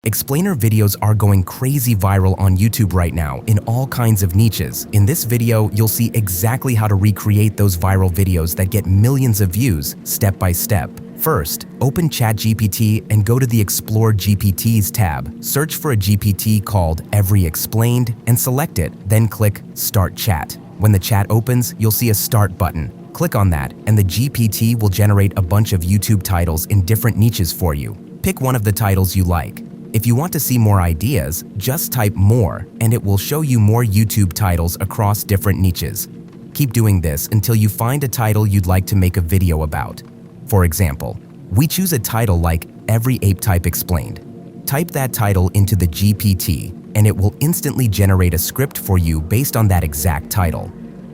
Explainer videos are going crazy viral on YouTube right now in all kinds of niches. In this video, you'll see exactly how to recreate those viral videos that get millions of views step by step. First, open ChatGPT and go to the Explore GPTs tab. Search for a GPT called Every Explained and select it, then click Start Chat. When the chat opens, you'll see a Start button. Click on that and the GPT will generate a bunch of YouTube titles in different niches for you. Pick one of the titles you like. If you want to see more ideas, just type more and it will show you more YouTube titles across different niches. Keep doing this until you find a title you'd like to make a video about. For example, we choose a title like Every Ape Type Explained. Type that title into the GPT and it will instantly generate a script for you based on that exact title.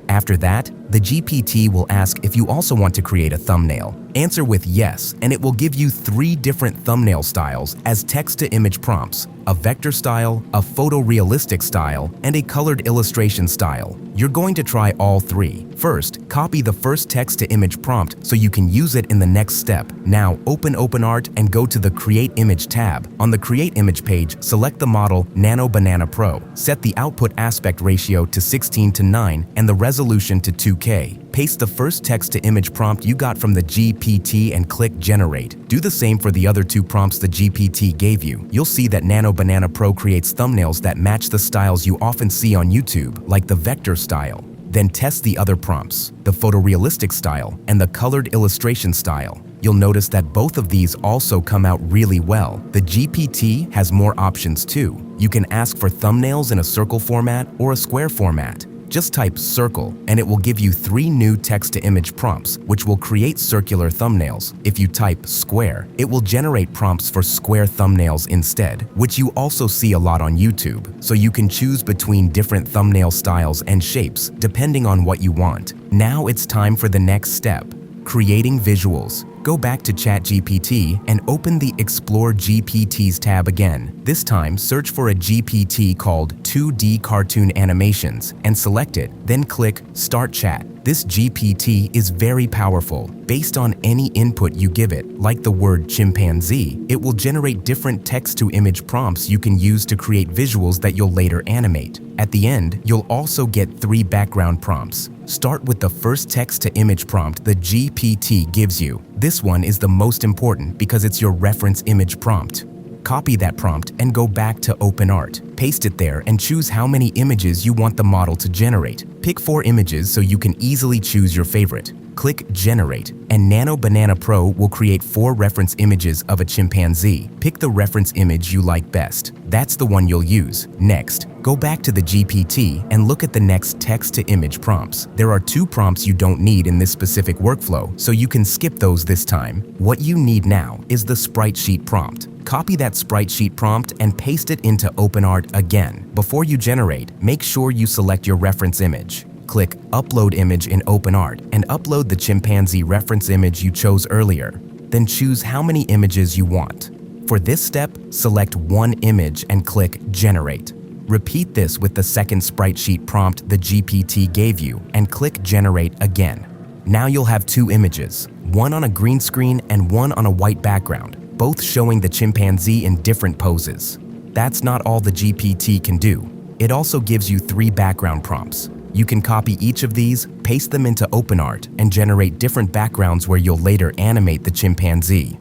After that, the GPT will ask if you also want to create a thumbnail. Answer with yes, and it will give you 3 different thumbnail styles as text-to-image prompts: a vector style, a photorealistic style, and a colored illustration style. You're going to try all 3. First, copy the first text-to-image prompt so you can use it in the next step. Now, open OpenArt and go to the Create Image tab. On the Create Image page, select the model Nano Banana Pro. Set the output aspect ratio to 16:9 and the resolution to 2K. Paste the first text-to-image prompt you got from the GPT and click Generate. Do the same for the other 2 prompts the GPT gave you. You'll see that Nano Banana Pro creates thumbnails that match the styles you often see on YouTube, like the vector style. Then test the other prompts, the photorealistic style and the colored illustration style. You'll notice that both of these also come out really well. The GPT has more options too. You can ask for thumbnails in a circle format or a square format. Just type circle and it will give you 3 new text-to-image prompts, which will create circular thumbnails. If you type square, it will generate prompts for square thumbnails instead, which you also see a lot on YouTube. So you can choose between different thumbnail styles and shapes, depending on what you want. Now it's time for the next step: creating visuals. Go back to ChatGPT and open the Explore GPTs tab again. This time, search for a GPT called 2D Cartoon Animations and select it, then click Start Chat. This GPT is very powerful. Based on any input you give it, like the word chimpanzee, it will generate different text-to-image prompts you can use to create visuals that you'll later animate. At the end, you'll also get 3 background prompts. Start with the first text-to-image prompt the GPT gives you. This one is the most important because it's your reference image prompt. Copy that prompt and go back to OpenArt. Paste it there and choose how many images you want the model to generate. Pick 4 images so you can easily choose your favorite. Click Generate, and Nano Banana Pro will create 4 reference images of a chimpanzee. Pick the reference image you like best. That's the one you'll use. Next, go back to the GPT and look at the next text-to-image prompts. There are 2 prompts you don't need in this specific workflow, so you can skip those this time. What you need now is the sprite sheet prompt. Copy that sprite sheet prompt and paste it into OpenArt again. Before you generate, make sure you select your reference image. Click Upload Image in OpenArt and upload the chimpanzee reference image you chose earlier. Then choose how many images you want. For this step, select one image and click Generate. Repeat this with the second sprite sheet prompt the GPT gave you and click Generate again. Now you'll have 2 images, one on a green screen and one on a white background, both showing the chimpanzee in different poses. That's not all the GPT can do. It also gives you 3 background prompts. You can copy each of these, paste them into OpenArt, and generate different backgrounds where you'll later animate the chimpanzee.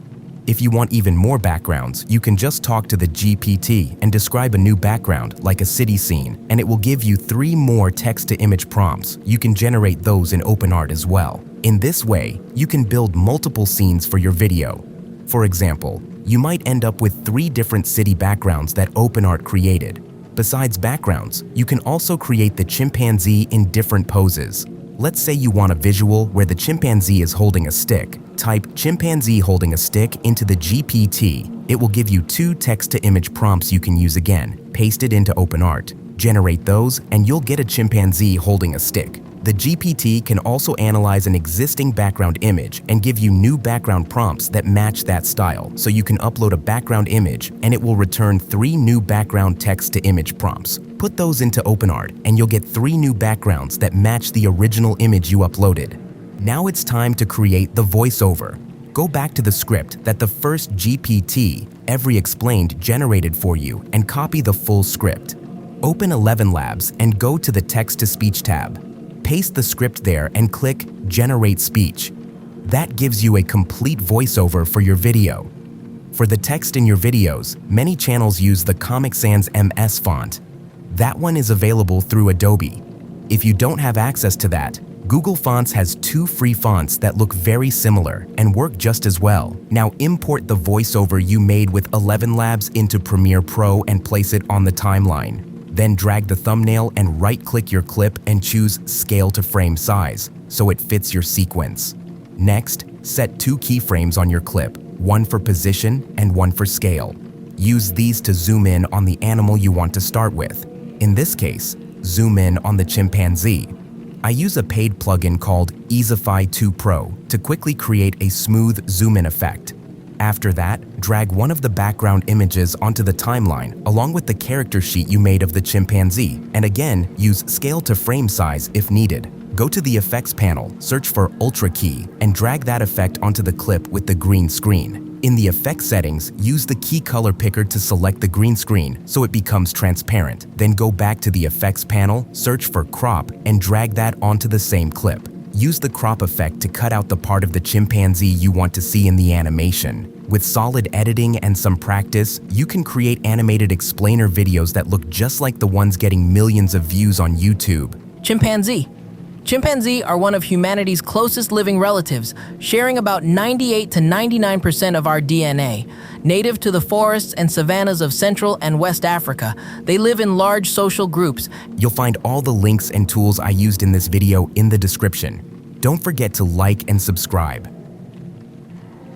If you want even more backgrounds, you can just talk to the GPT and describe a new background, like a city scene, and it will give you 3 more text-to-image prompts. You can generate those in OpenArt as well. In this way, you can build multiple scenes for your video. For example, you might end up with 3 different city backgrounds that OpenArt created. Besides backgrounds, you can also create the chimpanzee in different poses. Let's say you want a visual where the chimpanzee is holding a stick. Type chimpanzee holding a stick into the GPT. It will give you 2 text-to-image prompts you can use again. Paste it into OpenArt. Generate those, and you'll get a chimpanzee holding a stick. The GPT can also analyze an existing background image and give you new background prompts that match that style. So you can upload a background image and it will return 3 new background text-to-image prompts. Put those into OpenArt and you'll get 3 new backgrounds that match the original image you uploaded. Now it's time to create the voiceover. Go back to the script that the first GPT, Every Explained, generated for you and copy the full script. Open ElevenLabs and go to the Text-to-Speech tab. Paste the script there and click Generate Speech. That gives you a complete voiceover for your video. For the text in your videos, many channels use the Comic Sans MS font. That one is available through Adobe. If you don't have access to that, Google Fonts has 2 free fonts that look very similar and work just as well. Now import the voiceover you made with ElevenLabs into Premiere Pro and place it on the timeline. Then drag the thumbnail and right-click your clip and choose Scale to Frame Size so it fits your sequence. Next, set 2 keyframes on your clip, one for position and one for scale. Use these to zoom in on the animal you want to start with. In this case, zoom in on the chimpanzee. I use a paid plugin called Easify 2 Pro to quickly create a smooth zoom-in effect. After that, drag one of the background images onto the timeline along with the character sheet you made of the chimpanzee, and again, use Scale to Frame Size if needed. Go to the Effects panel, search for Ultra key, and drag that effect onto the clip with the green screen. In the Effects settings, use the key color picker to select the green screen so it becomes transparent. Then go back to the Effects panel, search for Crop, and drag that onto the same clip. Use the crop effect to cut out the part of the chimpanzee you want to see in the animation. With solid editing and some practice, you can create animated explainer videos that look just like the ones getting millions of views on YouTube. Chimpanzee. Chimpanzee are one of humanity's closest living relatives, sharing about 98 to 99% of our DNA. Native to the forests and savannas of Central and West Africa, they live in large social groups. You'll find all the links and tools I used in this video in the description. Don't forget to like and subscribe.